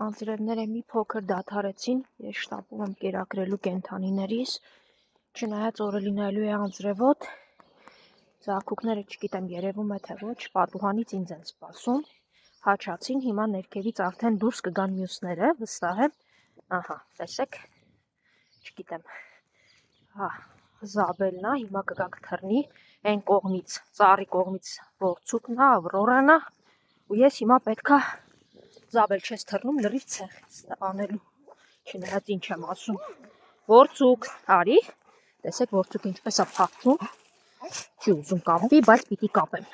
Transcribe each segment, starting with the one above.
Անձրևները մի փոքր դադարեցին, ես շտապում եմ կերակրելու կենդանիներիս, չնայած օրը լինելու է անձրևոտ, ձագուկները չգիտեմ երևում է թե ոչ, պատուհանից ինձ են սպասում, հաչացին, հիմա ներքևից արդեն դուրս կգան մյուսները, վստահ եմ, ահա, տեսեք, չգիտեմ, հա, Զաբելն է, հիմա կգաք թռնի, այն կողմից, ծառի կողմից ворցուկն է, Ավրորան է, ու ես հիմա պետքա Զաբել չես թռնում, լրիվ ցեղից անելու, չնայած ինչ եմ ասում, ворցուկ, արի, տեսեք ворցուկ ինչպես է փախչում, չի ուզում կապվի, բայց պիտի կապեմ,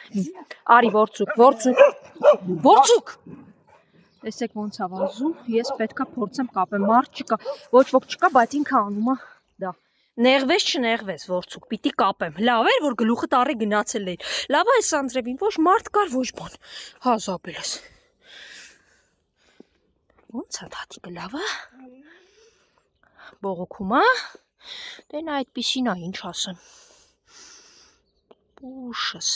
արի ворցուկ, ворցուկ, տեսեք ոնց է վազում, ես պետքա փորձեմ կապեմ, մարդ չկա, ոչ ոք չկա, բայց ինքը անում է դա, նեղվես չնեղվես ворցուկ, պիտի կապեմ, լավ էր, որ գլուխը տարի գնացել էր, լավ է այս անձրևին, ոչ մարդ կար, ոչ բան, հա Զաբելս, ոնց է թաթիկը լավ է, բողոքում է, դե նա այդպիսին է, ինչ ասեմ, պուշս,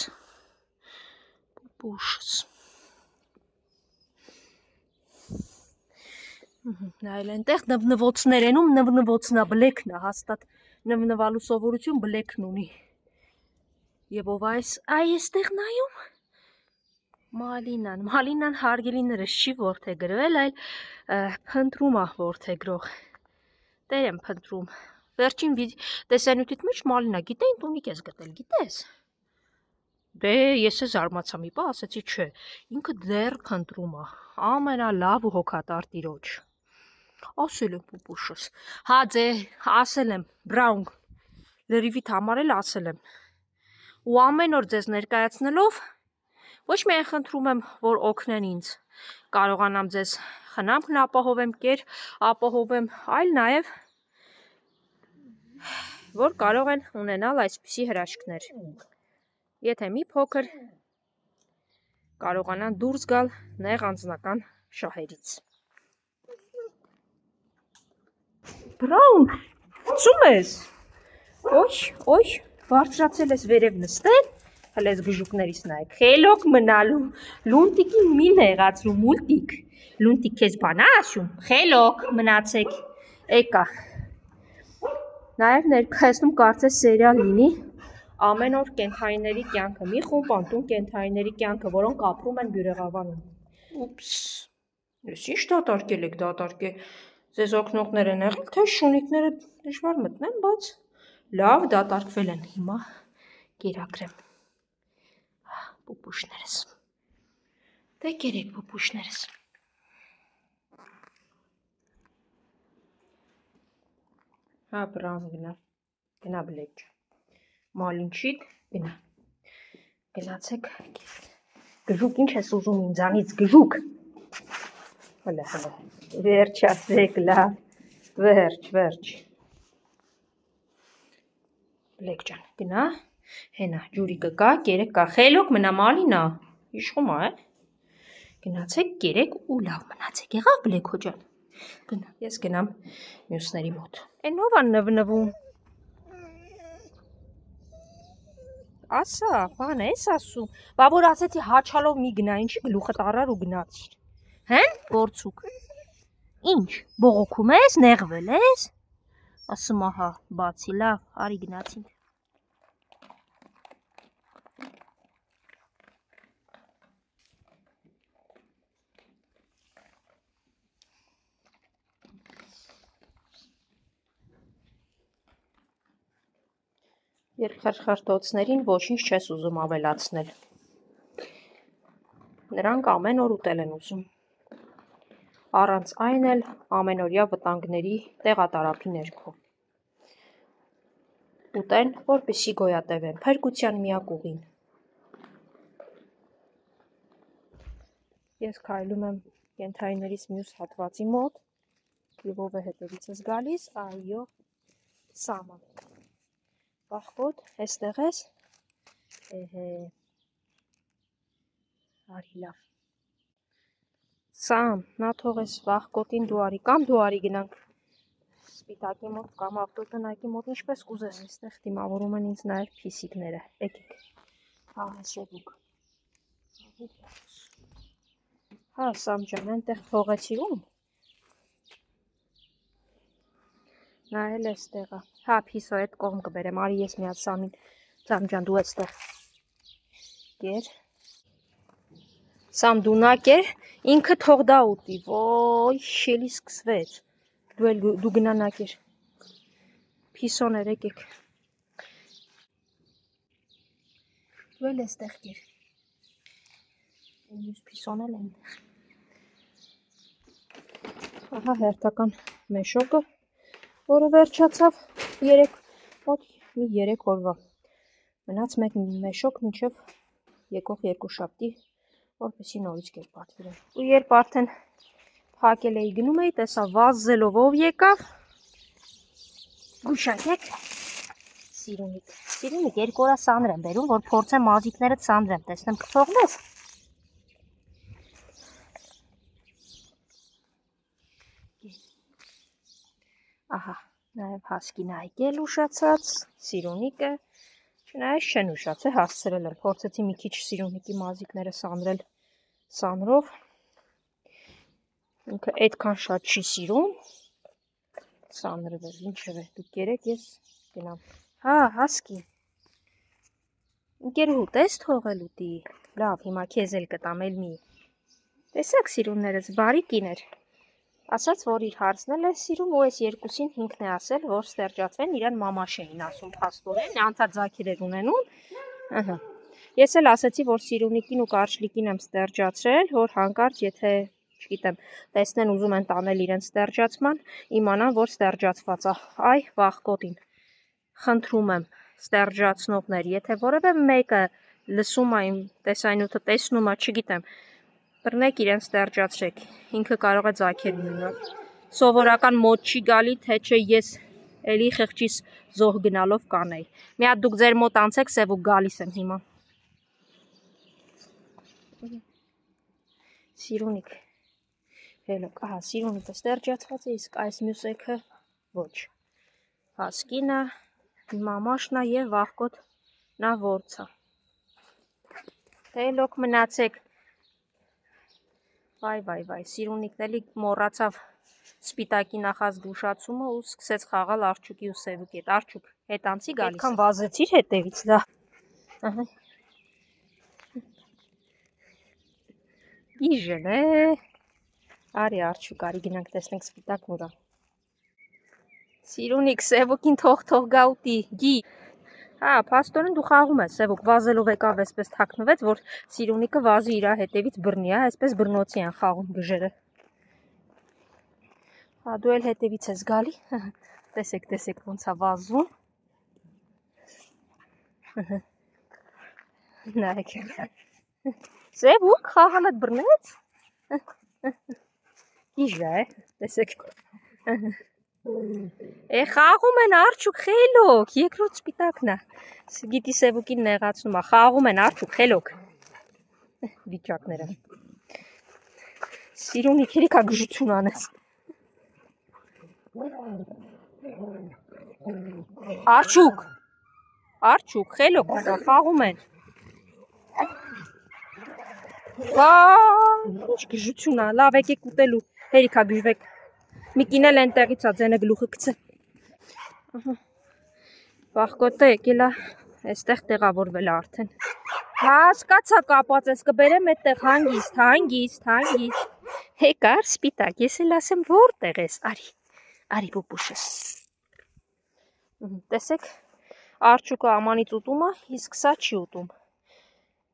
նայել ենտեղ նվնվոցներ ենում, նվնվոցնա, բլեքն է, հաստատ նվնվալու սովորություն բլեքն ունի, և ով այստեղ նայում, Մալինան հարգելիներս չի որդեգրվել, այլ փնտրում է որդեգրող, տեր եմ փնտրում, վերջին տեսանյութիդ մեջ Մալինա, գիտե ինչ տունիկ ես գտել, գիտես, դե ես է զարմացա մի պա, ասեցի չէ, ինքը դեռ փնտրում է, ամենալավ ու հոգատար տիրոջ, ասել եմ պուպուշս, հա ձե, ասել եմ, բրաուն, լրիվիտ համար էլ ասել եմ, ու ամեն օր ձեզ ներկայացնելով, ոչ միայն խնդրում եմ, որ օգնեն ինձ, կարողանամ ձեզ խնամքն ապահովեմ, կեր ապահովեմ, այլ նաև, որ կարող են ունենալ այսպիսի հրաշքներ, եթե մի փոքր կարողանան դուրս գալ նեղ անձնական շահերից։ Բրաուն, ծում ես, ոյ, բարձրացել ես վերև նստել, հլես գժուկներիս նայեք, խելոք մնալու, լունտիկի մի նեղացրու, լունտիկ կեզ բան ասում, խելոք մնացեք, էկա, նաև ներկայացնում կարծես սերիալ լինի, ամեն օր կենթայիների կյանքը, մի խումբ անտուն կենթայիների կյանքը, որոնք ապրում են բյուրեղավանում, ուպս, ես ինչ դատարկել եք դատարկել, ձեզ օգնողներ են եղել, թե շունիկները դժվար մտնեն, բայց լավ դատարկվել են, հիմա կերակրեմ, պուպուշներս, դե կերեք պուպուշներս, հա բրան գնա բլեջ, մալինչիկ գնա, գնացեք, գժուկ ինչ ես ուզում ինձանից, գժուկ, հլը, վերջացեք լավ, վերջ, բլեկ ճան, գնա, հենա, ջուրի կկա, կերեք կա, խելոք մնա մալինա, իշխում է, գնացեք, կերեք ու լավ մնացեք, եղավ բլեկ հոջան, գնա, ես գնամ մյուսների մոտ, են ով ան նվնվում, ասա, բան ես ասում, բա որ ասեցի հաչալով մի գնա, ինչի գլուխը տարար ու գնացիր, հեն, ворցուկ, ինչ, բողոքում ես, նեղվել ես, ասում ահա, բացի, լավ, արի գնացինք, Երկխրխրտոցներին ոչինչ չես ուզում ավելացնել, նրանք ամեն օր ուտել են ուզում, առանց այն էլ ամենօրյա վտանգների տեղատարափի ներքո, ուտեն, որպեսզի գոյատևեն, փրկության միակ ուղին, ես քայլում եմ կենթայիներիս մյուս հատվածի մոտ, և ով է հետևիցս գալիս, այո, Սամը, Վախկոտ, էստեղ ես, արի լավ, Սամ, նա թողես վախկոտին դու արի, կամ դու արի գնանք, սպիտակի մոտ կամ ավտոտնակի մոտ, ինչպես կուզես, այստեղ դիմավորում են ինձ նաև փիսիկները, եկեք, հա, հեսևուկ, հա, Սամ ջան, այնտեղ թողեցի ում, Նայել էստեղը։ Հա, փիսո այդ կողմ կբերեմ, արի ես միած Սամին, Սամ ջան, դու այստեղ կեր։ Սամ դու նա կեր, ինքը թող դա ուտի, ոյ, շելի սկսվեց։ Դու գնա նա կեր։ Փիսոներ եկեք։ Դու էլ էստեղ կեր։ Մյուս փիսոնել են։ Ահա հերթական մեշոկը, որը վերջացավ 3 օրվա։ Մնաց մեկ մեշոկ մինչև եկող երկուշաբթի, որպեսզի նորից կերպարտվեն։ Ու երբ արդեն փակել էի գնում էի, տեսա վազելով ով եկավ։ Գուշակեք։ Սիրունիկ, 2 օր սանր եմ բերում, որ փորձեմ մազիկները սանրեմ, տեսնեմ կթողնես։ Ահա, նաև հասկին այգել ուշացած, Սիրունիկը, չնայած չեն ուշացել, հասցրել եմ, փորձեցի մի քիչ Սիրունիկի մազիկները սանրել սանրով, ինքը այդքան շատ չի սիրում, սանրվել, ինչև է, դուք երեք ես գնամ, հա, հասկի, ընկերուհու տես թողել ուտի, լավ, հիմա քեզ էլ կտամ էլ մի, տեսակ Սիրուններս, բարի կիներ, ասաց, որ իր հարցնել է սիրում ու այս երկուսին ինքն է ասել, որ ստերջացվեն, իրան մամաշ էին ասում փաստորեն, անդադ ձագեր ունենում, ես էլ ասեցի, որ Սիրունիկին ու Կարճլիկին եմ ստերջացրել, որ հանկարծ եթե, չգիտեմ, տեսնեն ուզում են տանել իրեն ստերջացման, իմանան, որ ստերջացված է, այ վախկոտին, խնդրում եմ ստերջացնողներ, եթե որևէ մեկը լսում է իմ տեսանյութը, տեսնում է, չգիտեմ, բռնեք իրեն ստերջացրեք, ինքը կարող է ձագեր ունենալ, սովորական մոտ չի գալի, թե չէ ես էլի խղճիս զոհ գնալով կանեի, մի հատ դուք ձեր մոտ անցեք, սևուկ գալիս եմ հիմա, Սիրունիկ, հելոք, ահա, Սիրունիկը ստերջացված է, իսկ այս մյուսեքը ոչ, հասկինը, մամաշնա և վախկոտ նա որցա, հելոք մնացեք, վայ, Սիրունիկն էլի մոռացավ սպիտակի նախազգուշացումը ու սկսեց խաղալ Արջուկի ու Սևուկի հետ, Արջուկ, հետ անցի գալիս, այդքան վազեցիր հետևից, դա, գիժն է, արի Արջուկ, արի գնանք տեսնենք սպիտակն ուրա, Սիրունիկ, Սևուկին թող գա ուտի, գի, հա, փաստորեն դու խաղում ես, Սևուկ, վազելով եկավ այսպես թաքնվեց, որ Սիրունիկը վազի իրա հետևից բռնի, այսպես բռնոցի են խաղում գժերը, հա, դու էլ հետևից ես գալի, տեսեք ոնց է վազում, նայեք, Սևուկ, խաղալ էդ բռնեց, գիժա է, տեսեք, խաղում են Արջուկ, խելոք, երկրորդ սպիտակն է, գիտի Սևուկին նեղացնում է, խաղում են Արջուկ, խելոք, վիճակները, Սիրունիկ, երիքա գժություն անես, Արջուկ, խելոք, խաղում են, ինչ գժություն է, լավ եկեք ուտելու, հերիքա գժվեք, Միկին էլ ենտեղից է ձենը գլուխը կցը, վախկոտը եկել է, այստեղ տեղավորվել է արդեն, հասկացա կապած ես, կբերեմ այդտեղ հանգիստ, հեկար սպիտակ, ես էլ ասեմ որտեղ ես, արի պուպուշս, տեսեք, Արջուկը ամանից ուտում է, իսկ սա չի ուտում,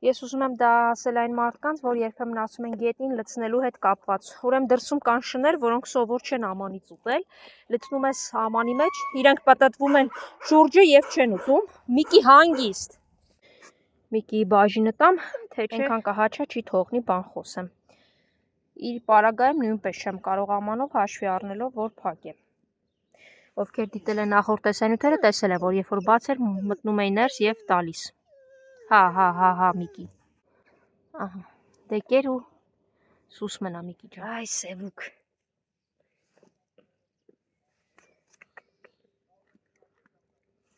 ես ուզում եմ դա ասել այն մարդկանց, որ երբեմն ասում են գետին լցնելու հետ կապված, ուրեմն դրսում կան շներ, որոնք սովոր չեն ամանից ուտել, լցնում ես ամանի մեջ, իրենք պտտվում են շուրջը և չեն ուտում, Միկի հանգիստ, Միկի բաժինը տամ, թե չէ, ենքան կահաչա չի թողնի բան խոսեմ, իր պարագայում նույնպես չեմ կարող ամանով հաշվի առնելով, որ փակ է, ովքեր դիտել են նախորդ տեսանյութերը, տեսել են, որ երբ որ բաց էր, մտնում էի ներս և տալիս, հա, Միկի, ահա, դե կեր ու սուս մնա Միկի ջան, այ Սևուկ,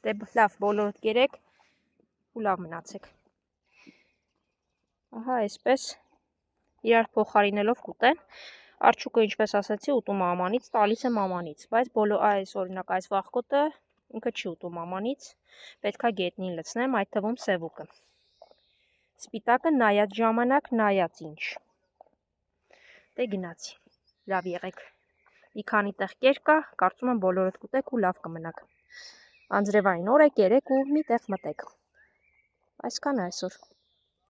դե լավ, բոլորդ կերեք ու լավ մնացեք, ահա այսպես իրար փոխարինելով կուտեն, Արջուկը, ինչպես ասացի, ուտում ամանից, տալիս եմ ամանից, բայց այս օրինակ այս վախկոտը ինքը չի ուտում ամանից, պետքա գետնին լցնեմ, այդ թվում սևուկը։ Սպիտակը նայած ժամանակ, նայած ինչ։ Դե գնացի, լավ եղեք։ Մի քանի տեղ կեր կա, կարծում եմ բոլորդ կուտեք ու լավ կմնաք։ Անձրևային օր է, կերեք ու մի տեղ մտեք։ Այսքանը այսօր։